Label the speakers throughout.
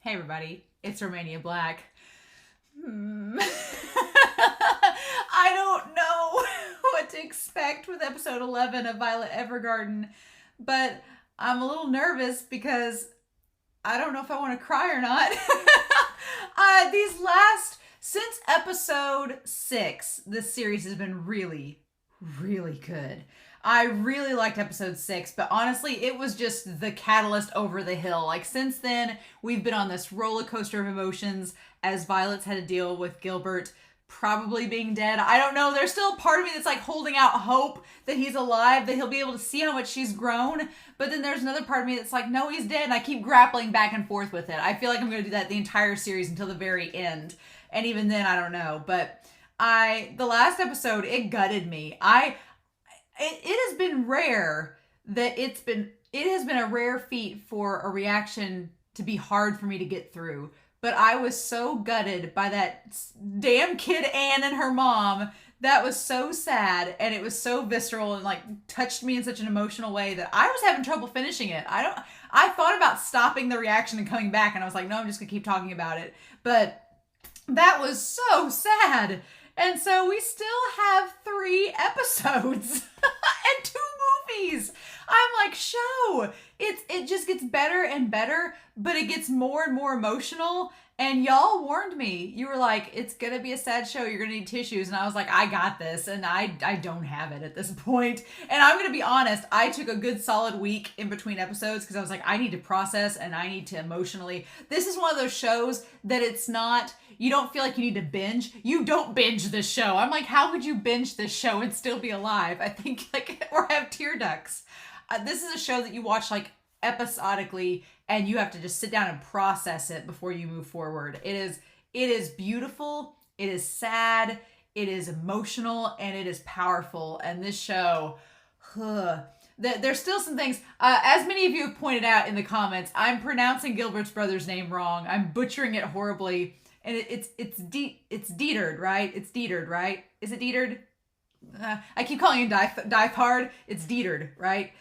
Speaker 1: Hey everybody, it's Romania Black. I don't know what to expect with episode 11 of Violet Evergarden, but I'm a little nervous because I don't know if I want to cry or not. Since episode 6, this series has been really, really good. I really liked episode 6, but honestly, it was just the catalyst over the hill. Like, since then, we've been on this roller coaster of emotions as Violet's had to deal with Gilbert probably being dead. I don't know. There's still a part of me that's like holding out hope that he's alive, that he'll be able to see how much she's grown. But then there's another part of me that's like, no, he's dead. And I keep grappling back and forth with it. I feel like I'm going to do that the entire series until the very end. And even then, I don't know. But the last episode, it gutted me. It has been rare that it has been a rare feat for a reaction to be hard for me to get through. But I was so gutted by that damn kid Anne and her mom. That was so sad, and it was so visceral and like touched me in such an emotional way that I was having trouble finishing it. I thought about stopping the reaction and coming back, and I was like, no, I'm just gonna keep talking about it. But that was so sad. And so we still have 3 episodes and 2 movies. I'm like, show. It just gets better and better, but it gets more and more emotional. And y'all warned me. You were like, it's going to be a sad show. You're going to need tissues. And I was like, I got this. And I don't have it at this point. And I'm going to be honest. I took a good solid week in between episodes because I was like, I need to process and I need to emotionally. This is one of those shows that it's not, you don't feel like you need to binge. You don't binge this show. I'm like, how could you binge this show and still be alive? I think or have tear ducts. This is a show that you watch like episodically and you have to just sit down and process it before you move forward. It is beautiful, it is sad, it is emotional, and it is powerful. And this show, there's still some things, as many of you have pointed out in the comments, I'm pronouncing Gilbert's brother's name wrong. I'm butchering it horribly. And it's Dieterd, right? It's Dieterd, right? Is it Dieterd? I keep calling him Diethard. It's Dieterd, right?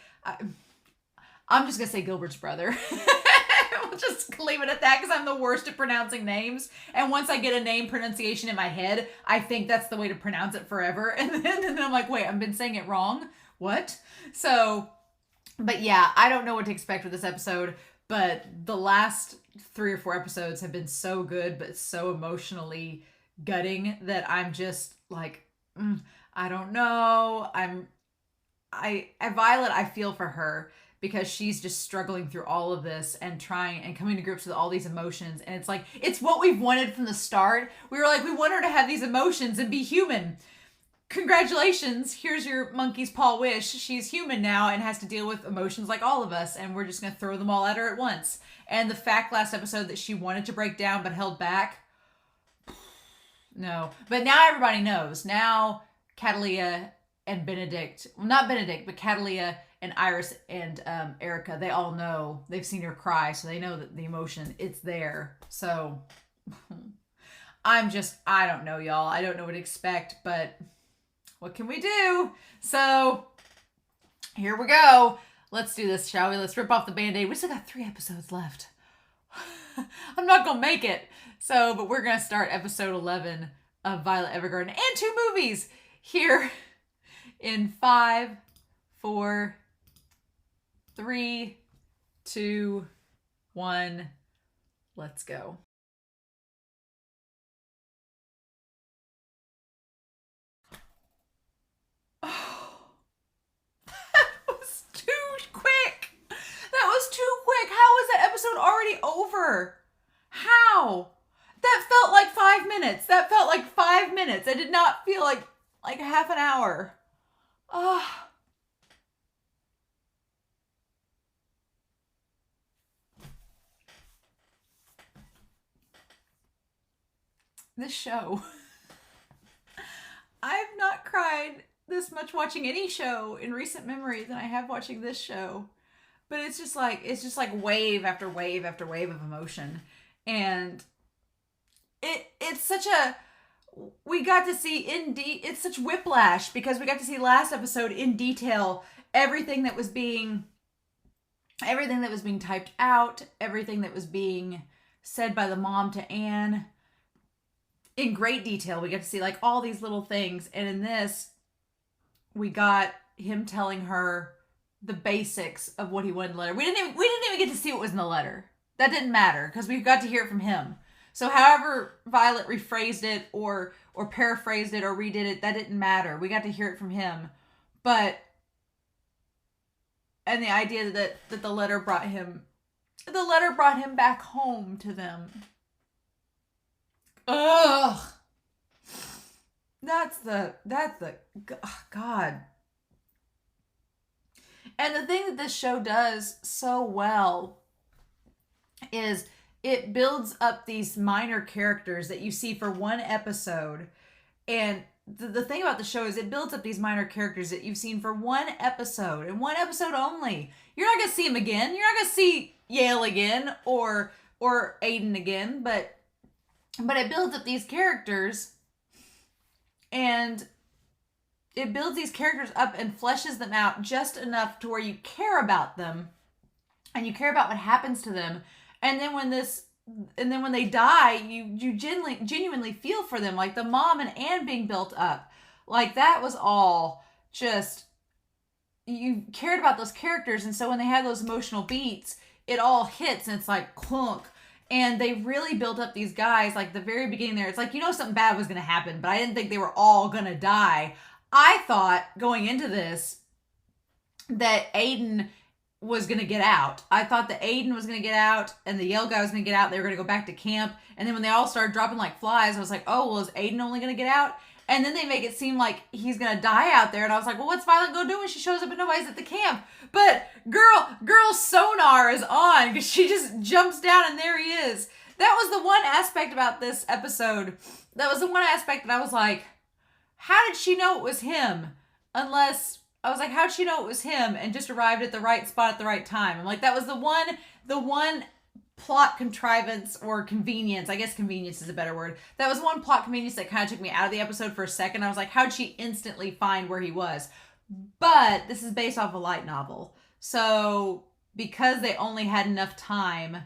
Speaker 1: I'm just going to say Gilbert's brother. We'll just leave it at that because I'm the worst at pronouncing names. And once I get a name pronunciation in my head, I think that's the way to pronounce it forever. And then I'm like, wait, I've been saying it wrong? What? So, but yeah, I don't know what to expect with this episode. But the last 3 or 4 episodes have been so good, but so emotionally gutting that I'm just like, I don't know. Violet, I feel for her because she's just struggling through all of this and trying and coming to grips with all these emotions. And it's like, it's what we've wanted from the start. We were like, we want her to have these emotions and be human. Congratulations, here's your monkey's paw wish. She's human now and has to deal with emotions like all of us, and we're just going to throw them all at her at once. And the fact last episode that she wanted to break down but held back, no. But now everybody knows. Now Catalia and Benedict, well, not Benedict, but Catalia and Iris and Erica, they all know. They've seen her cry, so they know that the emotion, it's there. So I don't know, y'all. I don't know what to expect, but what can we do? So here we go. Let's do this, shall we? Let's rip off the Band-Aid. We still got 3 episodes left. I'm not going to make it. So, but we're going to start episode 11 of Violet Evergarden and 2 movies here in 5, 4, 3, 2, 1. Let's go. How is that episode already over? How? That felt like 5 minutes. That felt like 5 minutes. It did not feel like half an hour. This show. I've not cried this much watching any show in recent memory than I have watching this show. But it's just like wave after wave after wave of emotion. And it's such a, we got to see it's such whiplash because we got to see last episode in detail everything that was being typed out, everything that was being said by the mom to Anne in great detail. We get to see like all these little things. And in this, we got him telling her the basics of what he wanted in the letter. We didn't even get to see what was in the letter. That didn't matter because we got to hear it from him. So however Violet rephrased it or paraphrased it or redid it, that didn't matter. We got to hear it from him. But and the idea that the letter brought him back home to them. Ugh. That's the God. And the thing that this show does so well is it builds up these minor characters that you see for one episode. And the thing about the show is it builds up these minor characters that you've seen for one episode and one episode only. You're not going to see them again. You're not going to see Yale again or Aiden again, but it builds up these characters, and it builds these characters up and fleshes them out just enough to where you care about them and you care about what happens to them. And then when they die, you genuinely feel for them, like the mom and Anne being built up. Like that was all just, you cared about those characters. And so when they have those emotional beats, it all hits and it's like clunk. And they really built up these guys, like the very beginning there. It's like, something bad was going to happen, but I didn't think they were all going to die. I thought going into this that Aiden was going to get out. I thought that Aiden was going to get out and the Yale guy was going to get out. They were going to go back to camp. And then when they all started dropping like flies, I was like, oh, well, is Aiden only going to get out? And then they make it seem like he's going to die out there. And I was like, well, what's Violet going to do when she shows up and nobody's at the camp? But girl's sonar is on because she just jumps down and there he is. That was the one aspect about this episode. That was the one aspect that I was like, how did she know it was him? Unless, I was like, how did she know it was him and just arrived at the right spot at the right time? I'm like, that was the one plot contrivance or convenience. I guess convenience is a better word. That was one plot convenience that kind of took me out of the episode for a second. I was like, how'd she instantly find where he was? But this is based off a light novel. So because they only had enough time,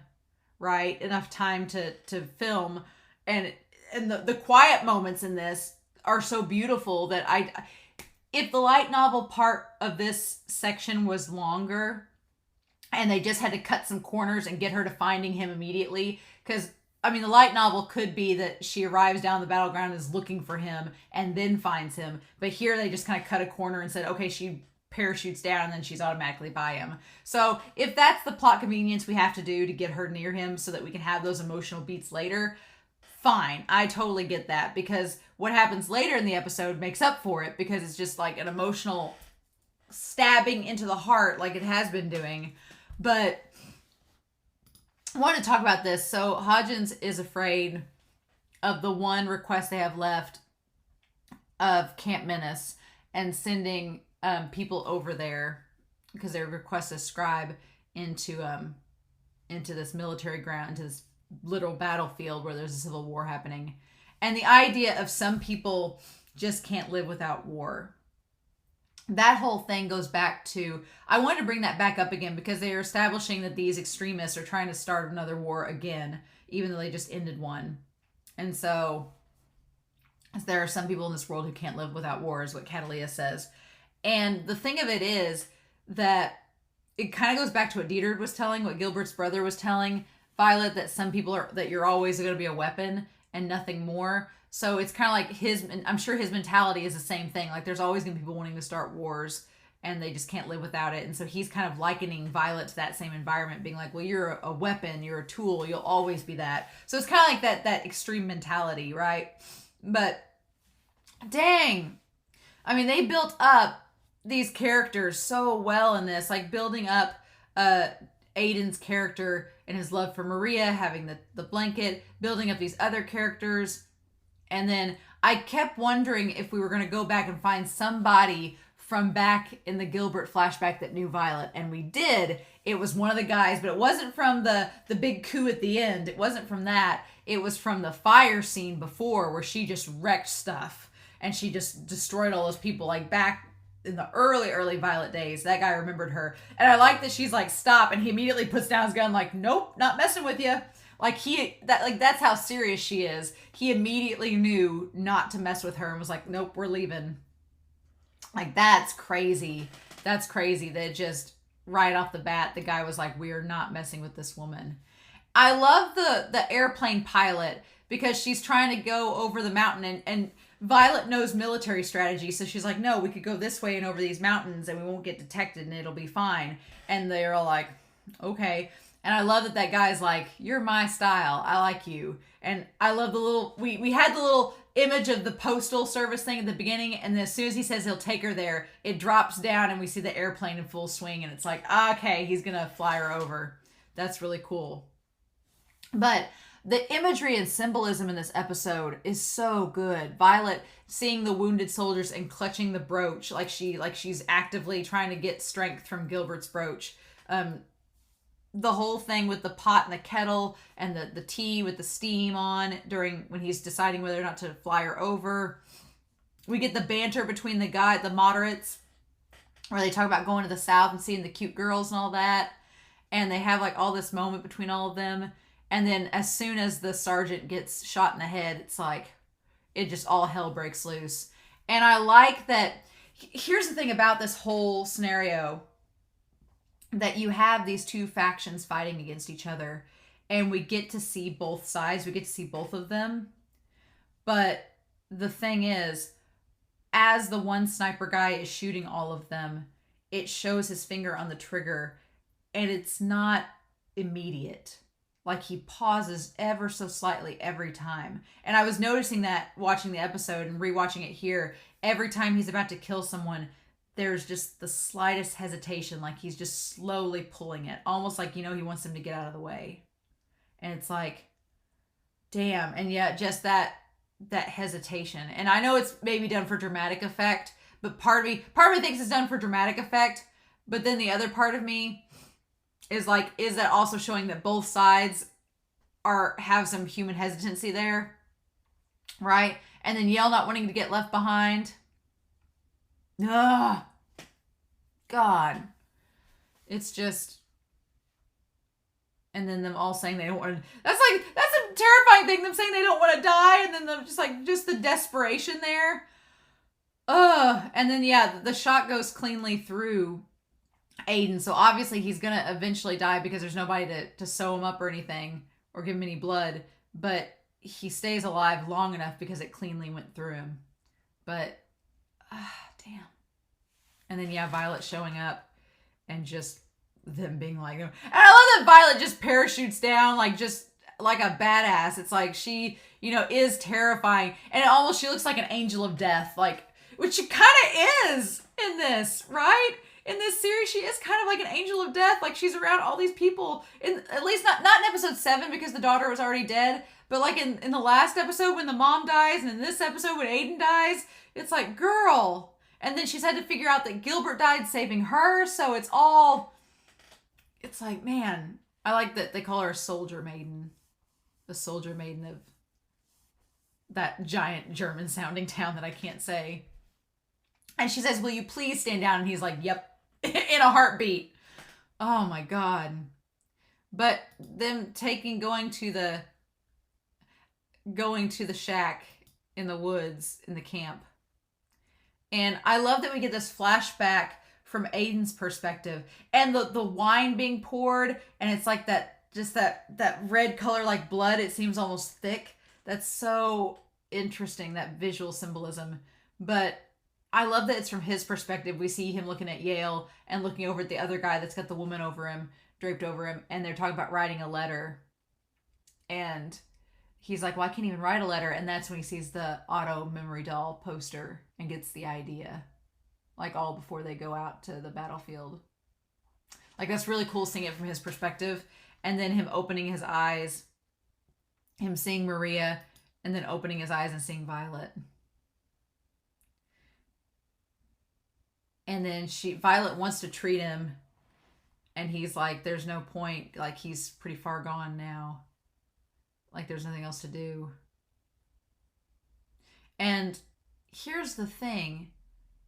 Speaker 1: right? Enough time to film and the quiet moments in this are so beautiful that if the light novel part of this section was longer and they just had to cut some corners and get her to finding him immediately, because I mean the light novel could be that she arrives down the battleground and is looking for him and then finds him, but here they just kind of cut a corner and said, okay, she parachutes down and then she's automatically by him. So if that's the plot convenience we have to do to get her near him so that we can have those emotional beats later, fine. I totally get that, because what happens later in the episode makes up for it, because it's just like an emotional stabbing into the heart like it has been doing. But I want to talk about this. So Hodgins is afraid of the one request they have left of Camp Menace and sending people over there because they request a scribe into this military ground, into this literal battlefield where there's a civil war happening. And the idea of some people just can't live without war. That whole thing goes back to, I wanted to bring that back up again because they are establishing that these extremists are trying to start another war again, even though they just ended one. And so there are some people in this world who can't live without war, is what Catalina says. And the thing of it is that it kind of goes back to what Dieter was telling, what Gilbert's brother was telling Violet, that some people are, that you're always going to be a weapon and nothing more. So it's kind of like I'm sure his mentality is the same thing. Like there's always going to be people wanting to start wars and they just can't live without it. And so he's kind of likening Violet to that same environment, being like, well, you're a weapon, you're a tool, you'll always be that. So it's kind of like that extreme mentality, right? But dang, I mean, they built up these characters so well in this, like building up Aiden's character and his love for Maria, having the blanket, building up these other characters. And then I kept wondering if we were going to go back and find somebody from back in the Gilbert flashback that knew Violet. And we did. It was one of the guys, but it wasn't from the big coup at the end. It wasn't from that. It was from the fire scene before where she just wrecked stuff. And she just destroyed all those people, like back in the early Violet days. That guy remembered her. And I like that she's like, stop. And he immediately puts down his gun like, nope, not messing with you. Like that's how serious she is. He immediately knew not to mess with her and was like, nope, we're leaving. Like, that's crazy. That's crazy that just right off the bat, the guy was like, we are not messing with this woman. I love the airplane pilot because she's trying to go over the mountain, and Violet knows military strategy, so she's like, no, we could go this way and over these mountains and we won't get detected and it'll be fine. And they're all like, okay. And I love that guy's like, you're my style. I like you. And I love the little, we had the little image of the postal service thing at the beginning, and then as soon as he says he'll take her there, it drops down and we see the airplane in full swing, and it's like, okay, he's gonna fly her over. That's really cool. But the imagery and symbolism in this episode is so good. Violet seeing the wounded soldiers and clutching the brooch like she's actively trying to get strength from Gilbert's brooch. The whole thing with the pot and the kettle and the tea with the steam on during when he's deciding whether or not to fly her over. We get the banter between the moderates, where they talk about going to the South and seeing the cute girls and all that. And they have like all this moment between all of them. And then as soon as the sergeant gets shot in the head, it's like, it just all hell breaks loose. And I like that. Here's the thing about this whole scenario, that you have these two factions fighting against each other, and we get to see both sides. We get to see both of them. But the thing is, as the one sniper guy is shooting all of them, it shows his finger on the trigger, and it's not immediate. Like, he pauses ever so slightly every time. And I was noticing that watching the episode and rewatching it here. Every time he's about to kill someone, there's just the slightest hesitation. Like, he's just slowly pulling it. Almost like, he wants them to get out of the way. And it's like, damn. And yet just that hesitation. And I know it's maybe done for dramatic effect, but part of me thinks it's done for dramatic effect. But then the other part of me is like, is that also showing that both sides have some human hesitancy there, right? And then Yale not wanting to get left behind. Ugh. God. It's just, and then them all saying they don't want to, that's a terrifying thing, them saying they don't want to die, and then them just the desperation there. Ugh. And then, yeah, the shot goes cleanly through Aiden, so obviously he's gonna eventually die because there's nobody to sew him up or anything or give him any blood, but he stays alive long enough because it cleanly went through him. But damn. And then, yeah, Violet showing up and just them being like, and I love that Violet just parachutes down just like a badass. It's like she is terrifying, and she looks like an angel of death, which she kind of is in this, right? In this series, she is kind of like an angel of death. Like, she's around all these people, at least not in episode 7 because the daughter was already dead, but like in the last episode when the mom dies, and in this episode when Aiden dies, it's like, girl. And then she's had to figure out that Gilbert died saving her, so it's like, man, I like that they call her a soldier maiden. The soldier maiden of that giant German sounding town that I can't say. And she says, will you please stand down? And he's like, yep. In a heartbeat. Oh my God. But them going to the shack in the woods in the camp. And I love that we get this flashback from Aiden's perspective, and the wine being poured, and it's like that red color like blood. It seems almost thick. That's so interesting, that visual symbolism. But I love that it's from his perspective. We see him looking at Yale and looking over at the other guy that's got the woman over him, draped over him, and they're talking about writing a letter. And he's like, well, I can't even write a letter. And that's when he sees the Auto Memory Doll poster and gets the idea, like all before they go out to the battlefield. Like, that's really cool seeing it from his perspective. And then him opening his eyes, him seeing Maria, and then opening his eyes and seeing Violet. And then Violet wants to treat him, and he's like, there's no point. Like, he's pretty far gone now. Like, there's nothing else to do. And here's the thing.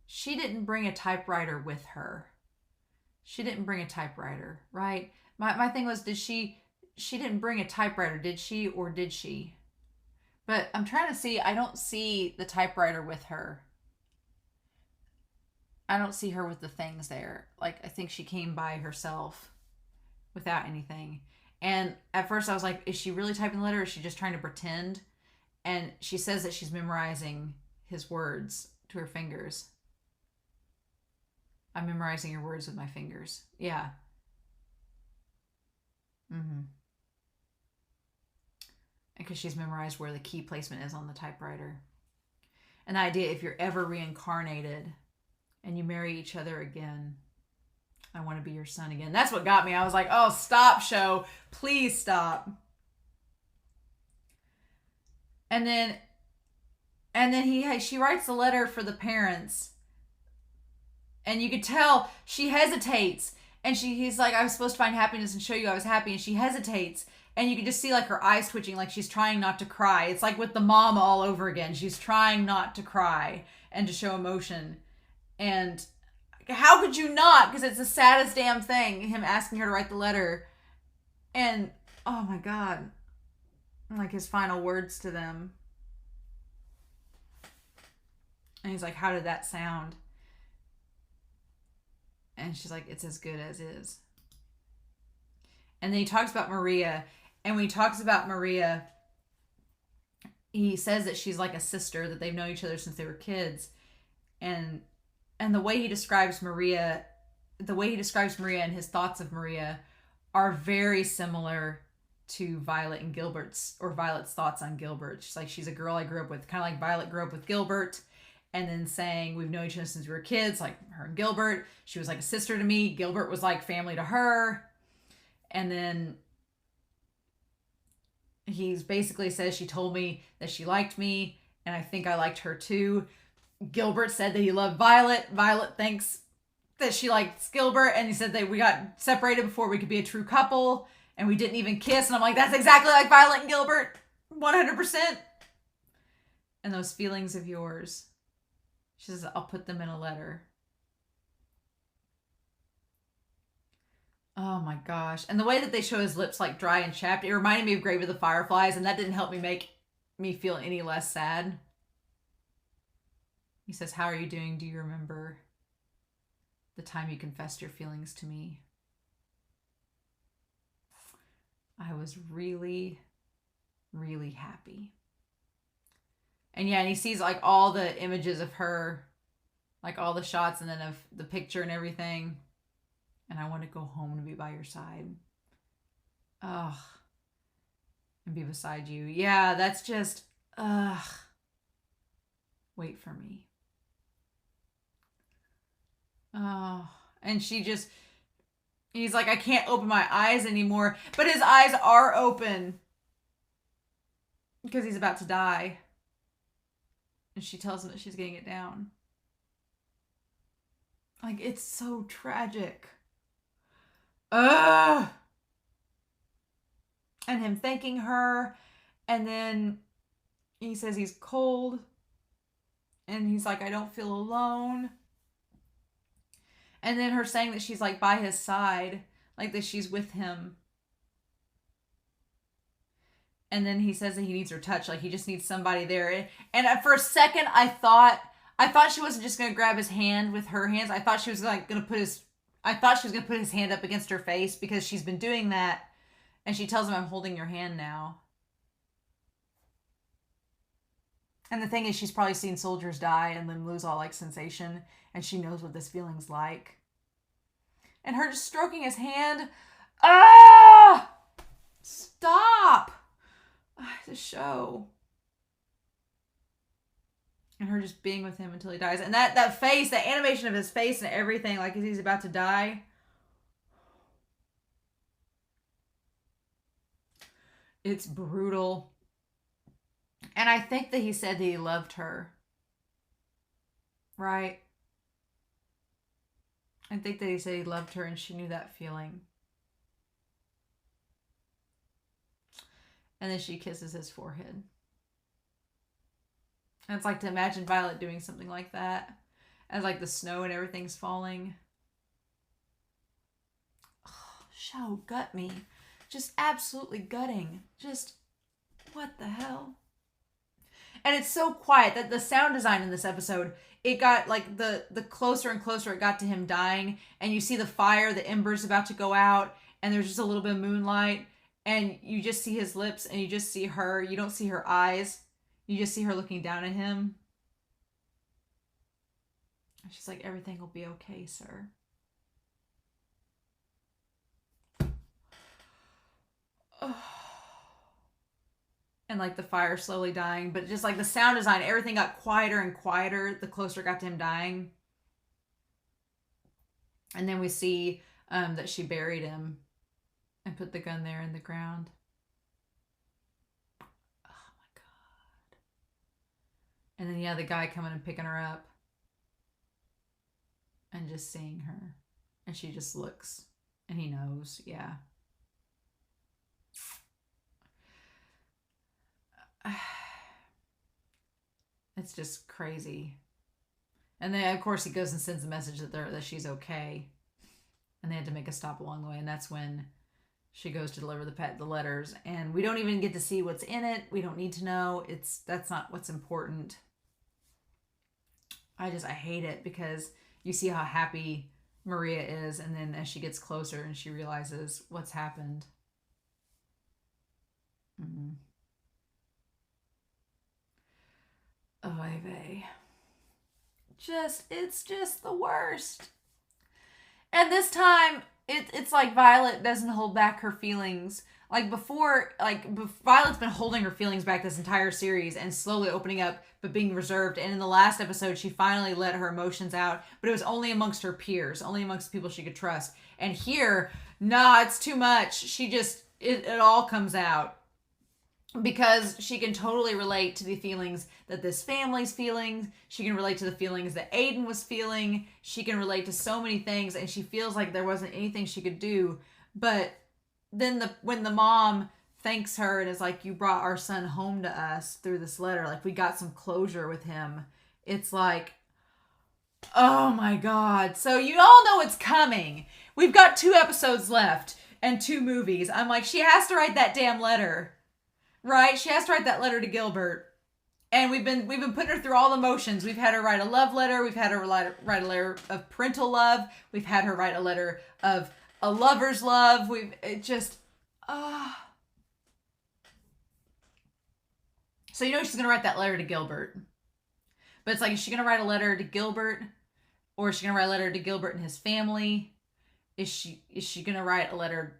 Speaker 1: She didn't bring a typewriter with her. She didn't bring a typewriter, right? My thing was, did she didn't bring a typewriter, did she? Or did she? But I'm trying to see. I don't see the typewriter with her. I don't see her with the things there. Like, I think she came by herself without anything. And at first I was like, is she really typing the letter, or is she just trying to pretend? And she says that she's memorizing his words to her fingers. I'm memorizing your words with my fingers. Yeah. Mm-hmm. Because she's memorized where the key placement is on the typewriter. And the idea, if you're ever reincarnated and you marry each other again, I want to be your son again. That's what got me. I was like, oh, stop, show. Please stop. And then she writes the letter for the parents. And you could tell she hesitates. And he's like, I was supposed to find happiness and show you I was happy. And she hesitates. And you can just see like her eyes twitching, like she's trying not to cry. It's like with the mom all over again. She's trying not to cry and to show emotion. And how could you not? Because it's the saddest damn thing, him asking her to write the letter. And, oh my God. Like his final words to them. And he's like, how did that sound? And she's like, it's as good as is. And then he talks about Maria. And when he talks about Maria, he says that she's like a sister, that they've known each other since they were kids. And the way he describes Maria, and his thoughts of Maria are very similar to Violet and Gilbert's, or Violet's thoughts on Gilbert. She's like, she's a girl I grew up with, kind of like Violet grew up with Gilbert. And then saying, we've known each other since we were kids, like her and Gilbert. She was like a sister to me. Gilbert was like family to her. And then he basically says, she told me that she liked me, and I think I liked her too. Gilbert said that he loved Violet. Violet thinks that she likes Gilbert, and he said that we got separated before we could be a true couple, and we didn't even kiss. And I'm like, that's exactly like Violet and Gilbert, 100%. And those feelings of yours, she says, I'll put them in a letter. Oh my gosh. And the way that they show his lips like dry and chapped, it reminded me of Grave of the Fireflies, and that didn't help me make me feel any less sad. He says, how are you doing? Do you remember the time you confessed your feelings to me? I was really, really happy. And yeah, and he sees like all the images of her, like all the shots, and then of the picture and everything. And I want to go home and be by your side. Ugh. And be beside you. Yeah, that's just, ugh. Wait for me. Oh. And he's like, I can't open my eyes anymore. But his eyes are open. Because he's about to die. And she tells him that she's getting it down. Like, it's so tragic. Ugh. And him thanking her. And then he says he's cold. And he's like, I don't feel alone. And then her saying that she's like by his side. Like that she's with him. And then he says that he needs her touch. Like he just needs somebody there. And for a second, I thought she wasn't just going to grab his hand with her hands. I thought she was like going to put his hand up against her face, because she's been doing that. And she tells him, I'm holding your hand now. And the thing is, she's probably seen soldiers die and then lose all like sensation. And she knows what this feeling's like. And her just stroking his hand. Ah! Stop! The show. And her just being with him until he dies. And that face, that animation of his face and everything, like as he's about to die. It's brutal. And I think that he said that he loved her. Right? I think that he said he loved her and she knew that feeling. And then she kisses his forehead. And it's like to imagine Violet doing something like that. As like the snow and everything's falling. Oh, show, gut me. just absolutely gutting. Just, what the hell? And it's so quiet that the sound design in this episode, it got like the closer and closer it got to him dying, and you see the fire, the embers about to go out, and there's just a little bit of moonlight, and you just see his lips, and you just see her. You don't see her eyes. You just see her looking down at him. She's like, everything will be okay, sir. And like the fire slowly dying, but just like the sound design, everything got quieter and quieter the closer it got to him dying. And then we see that she buried him and put the gun there in the ground. Oh my God. And then, yeah, the guy coming and picking her up and just seeing her. And she just looks and he knows, yeah. It's just crazy. And then, of course, he goes and sends a message that she's okay. And they had to make a stop along the way. And that's when she goes to deliver the letters. And we don't even get to see what's in it. We don't need to know. That's not what's important. I hate it because you see how happy Maria is. And then as she gets closer and she realizes what's happened. Mm-hmm. Oh, Ave. It's just the worst. And this time, it's like Violet doesn't hold back her feelings. Like before, Violet's been holding her feelings back this entire series and slowly opening up, but being reserved. And in the last episode, she finally let her emotions out, but it was only amongst her peers, only amongst people she could trust. And here, nah, it's too much. It all comes out. Because she can totally relate to the feelings that this family's feeling. She can relate to the feelings that Aiden was feeling. She can relate to so many things, and she feels like there wasn't anything she could do. But then when the mom thanks her and is like, you brought our son home to us through this letter, like we got some closure with him. It's like, oh my God. So you all know it's coming. We've got 2 episodes left and 2 movies. I'm like, she has to write that damn letter. Right? She has to write that letter to Gilbert. And we've been putting her through all the motions. We've had her write a love letter. We've had her write a letter of parental love. We've had her write a letter of a lover's love. So you know she's going to write that letter to Gilbert. But it's like, is she going to write a letter to Gilbert? Or is she going to write a letter to Gilbert and his family? Is she going to write a letter?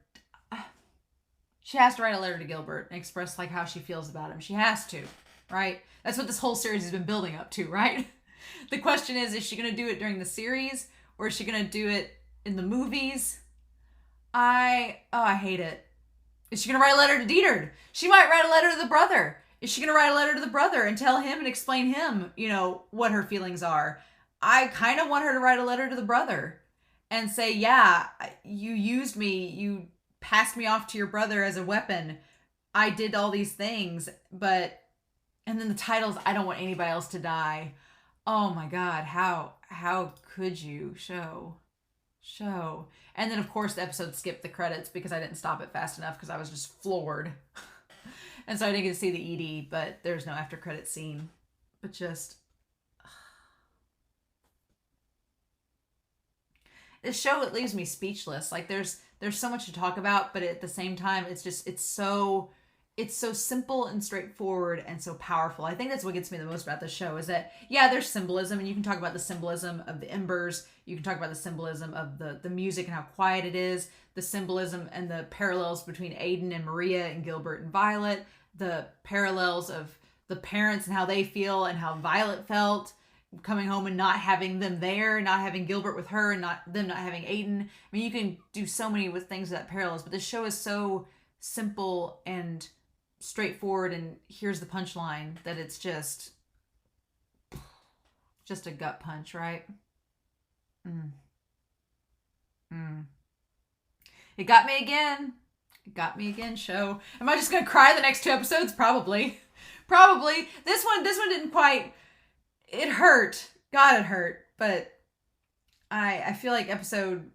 Speaker 1: She has to write a letter to Gilbert and express like how she feels about him. She has to, right? That's what this whole series has been building up to, right? The question is she going to do it during the series or is she going to do it in the movies? I hate it. Is she going to write a letter to Dieter? She might write a letter to the brother. Is she going to write a letter to the brother and tell him and explain him, what her feelings are? I kind of want her to write a letter to the brother and say, yeah, you used me. You passed me off to your brother as a weapon. I did all these things, and then the title's, I don't want anybody else to die. Oh my God. How could you show? And then of course the episode skipped the credits because I didn't stop it fast enough because I was just floored. And so I didn't get to see the ED, but there's no after credit scene, but just, this show, it leaves me speechless. Like there's so much to talk about, but at the same time, it's so simple and straightforward and so powerful. I think that's what gets me the most about this show is that, yeah, there's symbolism, and you can talk about the symbolism of the embers. You can talk about the symbolism of the music and how quiet it is, the symbolism and the parallels between Aiden and Maria and Gilbert and Violet, the parallels of the parents and how they feel and how Violet felt coming home and not having them there, not having Gilbert with her, and not having Aiden. I mean, you can do so many with things that parallels, but this show is so simple and straightforward, and here's the punchline, that it's just a gut punch, right? It got me again, show. Am I just gonna cry the next 2 episodes? Probably. This one didn't quite. It hurt. God, it hurt. But I feel like episode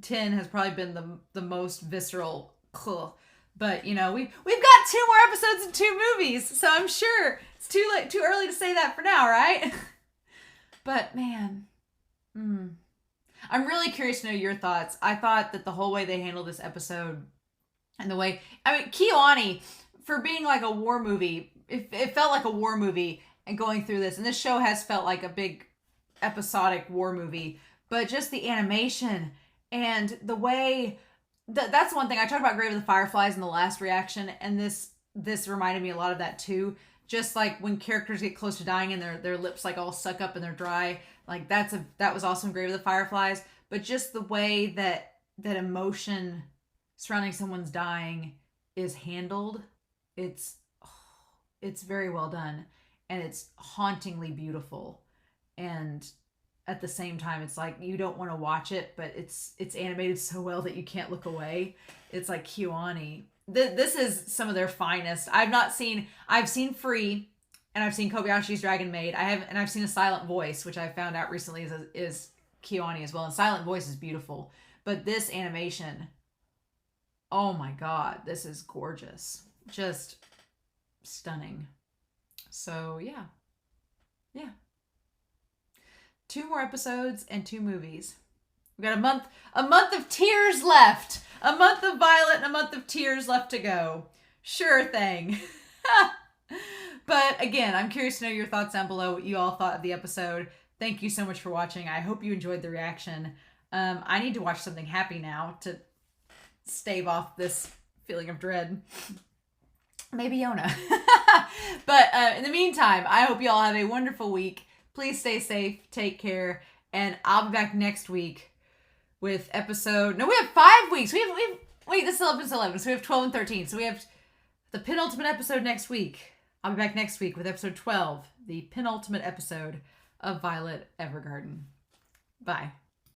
Speaker 1: 10 has probably been the most visceral. But we've got 2 more episodes and 2 movies, so I'm sure it's too early to say that for now, right? But man, I'm really curious to know your thoughts. I thought that the whole way they handled this episode, and the way, KyoAni, for being like a war movie, it felt like a war movie, and going through this, and this show has felt like a big episodic war movie, but just the animation and the way, that's one thing. I talked about Grave of the Fireflies in the last reaction, and this reminded me a lot of that too. Just like when characters get close to dying and their lips like all suck up and they're dry, like that was also in Grave of the Fireflies. But just the way that emotion surrounding someone's dying is handled, it's very well done, and it's hauntingly beautiful. And at the same time, it's like you don't want to watch it, but it's animated so well that you can't look away. It's like KyoAni. This is some of their finest. I've seen Free, and I've seen Kobayashi's Dragon Maid. I've seen A Silent Voice, which I found out recently is KyoAni as well. And Silent Voice is beautiful, but this animation, oh my god, this is gorgeous, just stunning. So yeah. 2 more episodes and 2 movies. We've got a month of tears left. A month of Violet and a month of tears left to go. Sure thing. But again, I'm curious to know your thoughts down below, what you all thought of the episode. Thank you so much for watching. I hope you enjoyed the reaction. I need to watch something happy now to stave off this feeling of dread. Maybe Yona. But in the meantime, I hope you all have a wonderful week. Please stay safe, take care, and I'll be back next week with episode... No, we have 5 weeks. Wait, this is episode 11, so we have 12 and 13. So we have the penultimate episode next week. I'll be back next week with episode 12, the penultimate episode of Violet Evergarden. Bye.